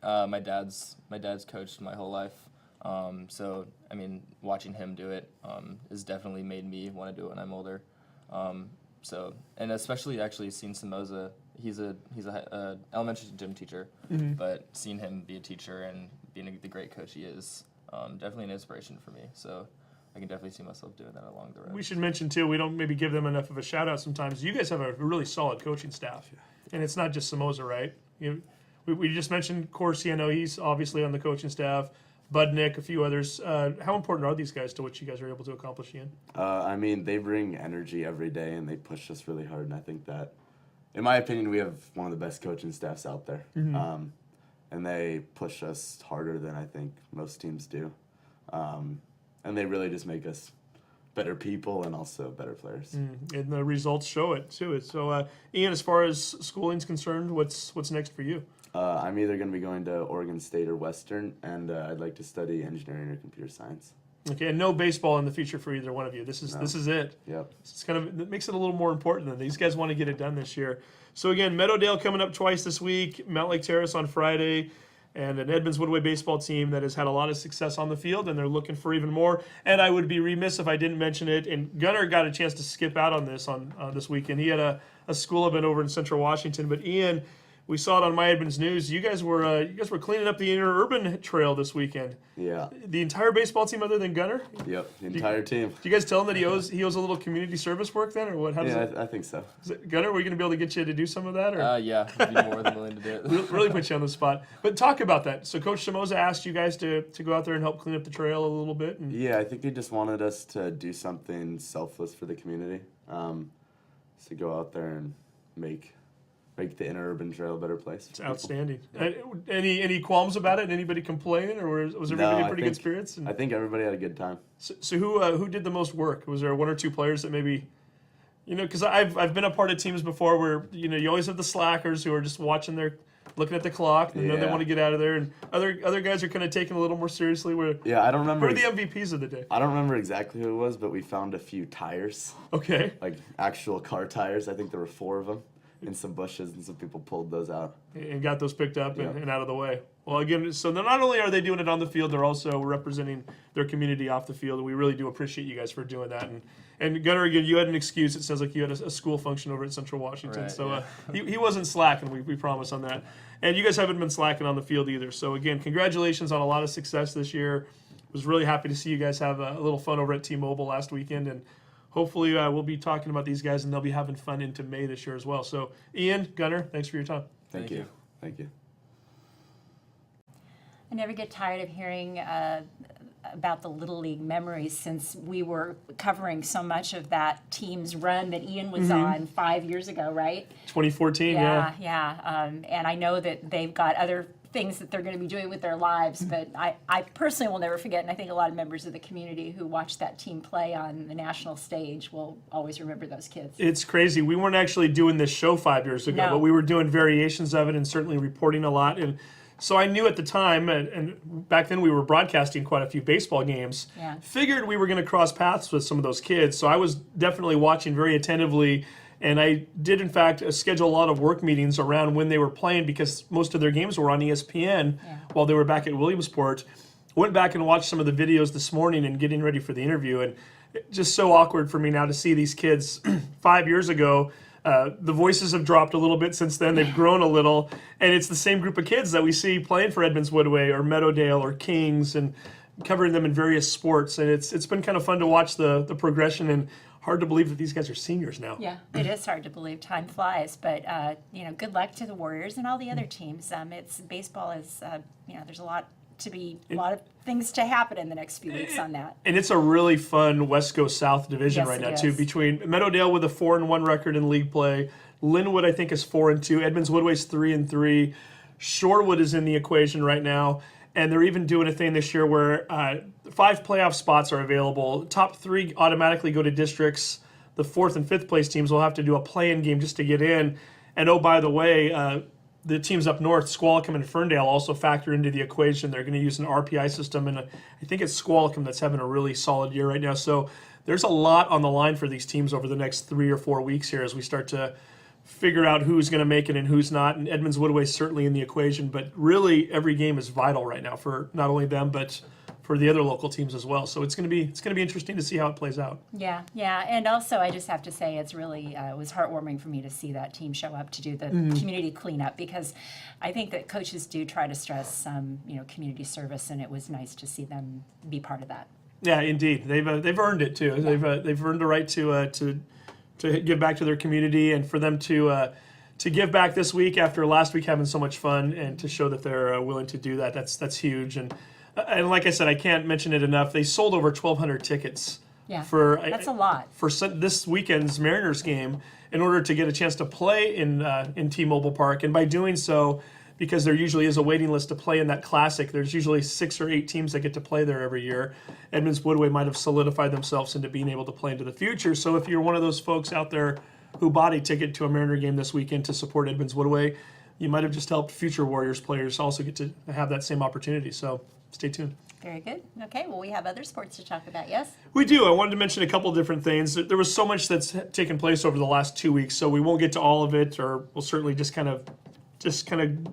My dad's coached my whole life. So, I mean, watching him do it has definitely made me want to do it when I'm older. So, and especially actually seeing Somoza, he's a elementary gym teacher, but seeing him be a teacher and being the great coach he is, definitely an inspiration for me. So I can definitely see myself doing that along the road. We should mention too, we don't maybe give them enough of a shout out sometimes. You guys have a really solid coaching staff, and it's not just Somoza, right? We just mentioned Corsi. I know he's obviously on the coaching staff. Budnick, a few others. How important are these guys to what you guys are able to accomplish, Ian? I mean, they bring energy every day, and they push us really hard. And I think that, in my opinion, we have one of the best coaching staffs out there. And they push us harder than I think most teams do. And they really just make us better people and also better players. And the results show it too. So, Ian, as far as schooling's concerned, what's next for you? I'm either going to be going to Oregon State or Western, and I'd like to study engineering or computer science. Okay, and no baseball in the future for either one of you. This is it. Yep. It's it makes it a little more important than these guys want to get it done this year. So again, Meadowdale coming up twice this week, Mountlake Terrace on Friday, and an Edmonds-Woodway baseball team that has had a lot of success on the field, and they're looking for even more. And I would be remiss if I didn't mention it. And Gunnar got a chance to skip out on this this weekend. He had a school event over in Central Washington, but Ian. We saw it on My Edmonds News. You guys were cleaning up the interurban trail this weekend. Yeah. The entire baseball team, other than Gunnar. Yep. The entire team. Do you guys tell him that he owes a little community service work then, or what? How does Yeah, I think so. Gunnar, are we going to be able to get you to do some of that, or Yeah, I'd be more than willing to do it. really put you on the spot? But talk about that. So Coach Somoza asked you guys to go out there and help clean up the trail a little bit. And Yeah, I think they just wanted us to do something selfless for the community. To go out there and make the interurban trail a better place. It's outstanding. Any qualms about it? Anybody complaining, or was everybody in pretty good spirits? I think everybody had a good time. So who did the most work? Was there one or two players that maybe, because I've been a part of teams before where you always have the slackers who are just looking at the clock and then they want to get out of there, and other guys are kind of taking it a little more seriously. I don't remember. Who are the MVPs of the day? I don't remember exactly who it was, but we found a few tires, Okay. like actual car tires. I think there were 4 of them. In some bushes, and some people pulled those out. And got those picked up and out of the way. Well, again, so not only are they doing it on the field, they're also representing their community off the field, and we really do appreciate you guys for doing that. And Gunnar, again, you had an excuse. It sounds like you had a school function over at Central Washington. Right, So he wasn't slacking, we promise on that. And you guys haven't been slacking on the field either. So, again, congratulations on a lot of success this year. Was really happy to see you guys have a little fun over at T-Mobile last weekend, and hopefully we'll be talking about these guys, and they'll be having fun into May this year as well. So, Ian, Gunnar, thanks for your time. Thank you. Thank you. I never get tired of hearing about the Little League memories since we were covering so much of that team's run that Ian was on 5 years ago, right? 2014, Yeah. And I know that they've got other things that they're going to be doing with their lives. But I personally will never forget, and I think a lot of members of the community who watched that team play on the national stage will always remember those kids. It's crazy. We weren't actually doing this show 5 years ago, No. but we were doing variations of it and certainly reporting a lot. And so I knew at the time, and back then we were broadcasting quite a few baseball games, Yeah. figured we were going to cross paths with some of those kids. So I was definitely watching very attentively. And I did, in fact, schedule a lot of work meetings around when they were playing because most of their games were on ESPN while they were back at Williamsport. Went back and watched some of the videos this morning and getting ready for the interview. And just so awkward for me now to see these kids 5 years ago. The voices have dropped a little bit since then. They've grown a little. And it's the same group of kids that we see playing for Edmonds-Woodway or Meadowdale or Kings and covering them in various sports. And it's been kind of fun to watch the progression, and hard to believe that these guys are seniors now. Yeah, it is hard to believe. Time flies, but good luck to the Warriors and all the other teams. It's baseball is there's a lot of things to happen in the next few weeks on that. And it's a really fun West Coast South division Yes, right it now is. too. Between Meadowdale with a 4-1 record in league play, Linwood I think is 4-2, Edmonds-Woodway's 3-3, Shorewood is in the equation right now, and they're even doing a thing this year where 5 playoff spots are available. Top 3 automatically go to districts. The 4th and 5th place teams will have to do a play-in game just to get in. And oh, by the way, the teams up north, Squalicum and Ferndale, also factor into the equation. They're going to use an RPI system, and I think it's Squalicum that's having a really solid year right now. So there's a lot on the line for these teams over the next 3 or 4 weeks here as we start to figure out who's going to make it and who's not. And Edmonds-Woodway is certainly in the equation, but really every game is vital right now for not only them but for the other local teams as well. So it's going to be interesting to see how it plays out. Yeah, and also I just have to say it's really it was heartwarming for me to see that team show up to do the community cleanup, because I think that coaches do try to stress community service, and it was nice to see them be part of that. Yeah, indeed, they've earned it too. They've earned the right to give back to their community, and for them to give back this week after last week having so much fun, and to show that they're willing to do that. That's huge. And like I said, I can't mention it enough. They sold over 1,200 tickets. Yeah, For that's a lot. for this weekend's Mariners game in order to get a chance to play in T-Mobile Park. And by doing so, because there usually is a waiting list to play in that classic, there's usually 6 or 8 teams that get to play there every year. Edmonds-Woodway might have solidified themselves into being able to play into the future. So if you're one of those folks out there who bought a ticket to a Mariner game this weekend to support Edmonds-Woodway, you might have just helped future Warriors players also get to have that same opportunity. So stay tuned. Very good. Okay, well, we have other sports to talk about, yes? We do. I wanted to mention a couple of different things. There was so much that's taken place over the last 2 weeks, so we won't get to all of it, or we'll certainly just kind of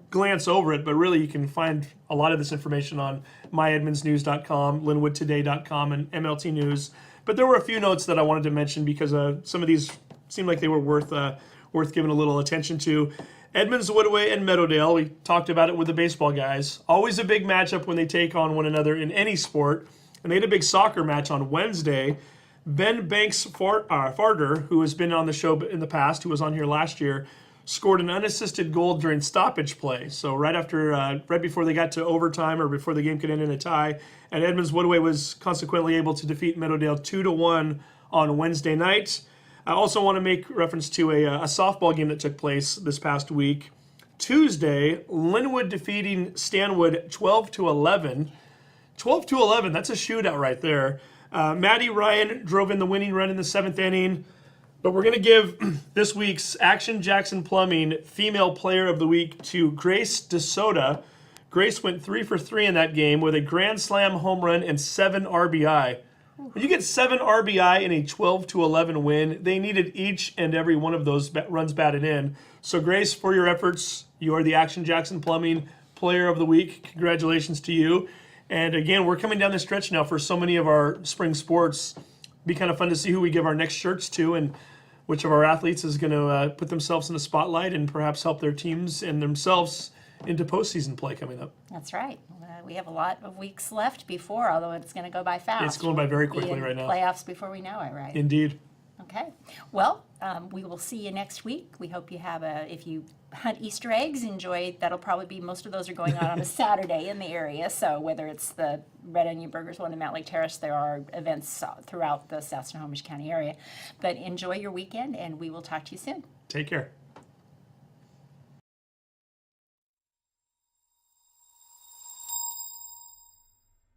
glance over it. But really, you can find a lot of this information on myedmondsnews.com, linwoodtoday.com, and MLT News. But there were a few notes that I wanted to mention because some of these seemed like they were worth giving a little attention to. Edmonds-Woodway and Meadowdale, we talked about it with the baseball guys. Always a big matchup when they take on one another in any sport. And they had a big soccer match on Wednesday. Ben Banks-Farder, who has been on the show in the past, who was on here last year, scored an unassisted goal during stoppage play. So right before they got to overtime, or before the game could end in a tie, and Edmonds-Woodway was consequently able to defeat Meadowdale 2-1 on Wednesday night. I also want to make reference to a softball game that took place this past week. Tuesday, Linwood defeating Stanwood 12-11. 12-11, that's a shootout right there. Maddie Ryan drove in the winning run in the 7th inning. But we're going to give this week's Action Jackson Plumbing Female Player of the Week to Grace DeSoto. Grace went 3 for 3 in that game with a grand slam home run and 7 RBI. When you get 7 RBI in a 12-11 win, they needed each and every one of those runs batted in. So Grace, for your efforts, you are the Action Jackson Plumbing Player of the Week. Congratulations to you. And again, we're coming down the stretch now for so many of our spring sports. Be kind of fun to see who we give our next shirts to, and which of our athletes is going to put themselves in the spotlight and perhaps help their teams and themselves into postseason play coming up. That's right. We have a lot of weeks left before, although it's going to go by fast. It's going by very We'll be quickly in right now. Playoffs before we know it, right? Indeed. Okay. Well, we will see you next week. We hope you have if you hunt Easter eggs, enjoy. That'll probably be, most of those are going on a Saturday in the area. So whether it's the Red Onion Burgers one in Mountlake Terrace, there are events throughout the South Snohomish County area. But enjoy your weekend, and we will talk to you soon. Take care.